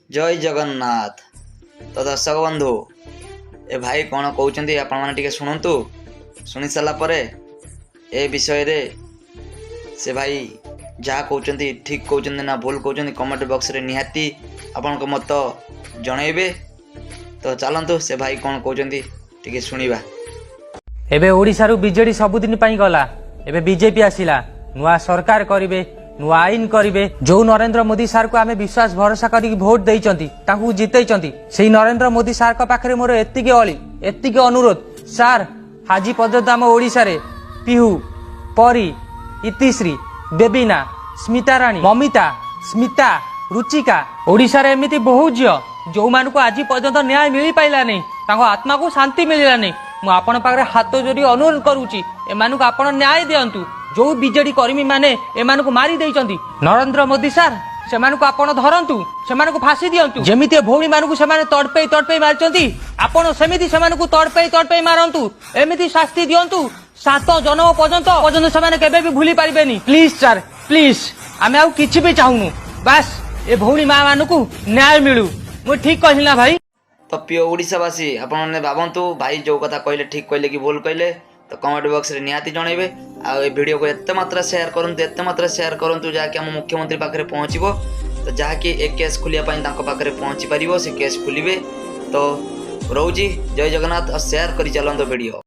जय जगन्नाथ। तो दर्शक बंधु ए भाई कौन कहते आपण मैंने टिके शुणु शुणी सारापर ए विषय रे से भाई जहाँ कहते ठीक कहते ना भूल कहते कमेंट बॉक्स रे निहाती आपण मत जनइबे। तो चलतु से भाई कौन कहते टिके शुणा। एबे ओडिशा रु बीजेडी सबुदिन पाई गला। एबे बीजेपी आसिला नुआ सरकार करिवे नुआ आईन करिवे। जो नरेंद्र मोदी सार को आमे विश्वास भरोसा करी भोट देइचंती ताकू जितैचंती सेही नरेंद्र मोदी सार का पाखरे मोर एतिके अली एतिके अनुरोध सार हाजी पर्यंत आम ओडिशा रे पिहू परी इतिश्री बेबीना स्मिता राणी ममिता स्मिता रुचिका ओडिशा रे एमिति बहुत झियो जो मान को आज पर्यंत न्याय मिली पाइला नहीं ताको आत्मा को शांति मिलला नहीं। मु आपण पाखरे हाथ जोड़ी अनुरोध करूची एमानुक आपण न्याय दियंतु। जो बीजेडी कर्मी माने एमानुक मारी देइचंती नरेंद्र मोदी सार सेमानुक आपण धरंतु सेमानुक फांसी दियंतु। जेमिति भौणी मानुक सेमाने तड़पेई मारचंती आपण सेमिति सेमानुक तड़पेई मारंतु। एमिति शास्ति दियंतु 7 जन्म पर्यंत सेमाने केबे भी भूली पारिबेनी। प्लीज सर प्लीज आमे आउ किछि भी चाहुनु बस ए भौणी मां मानुक न्याय मिलू। मु ठीक कहली ना भाई। तो प्रिय ओडिशावासी आपण ने भावंतु भाई जो कथा कहले ठीक कहले कि भूल कहले तो कमेंट बॉक्स रे निहाती जनइबे। आ ए वीडियो को एते मात्रा शेयर करंतु जाके हम मुख्यमंत्री पाखरे पहुंचीबो। तो जाके एक केस खुलिया पई तांको पाखरे पहुंची परिबो से केस खुलिबे। तो रोजी जय जगन्नाथ और शेयर करी चलंतो वीडियो।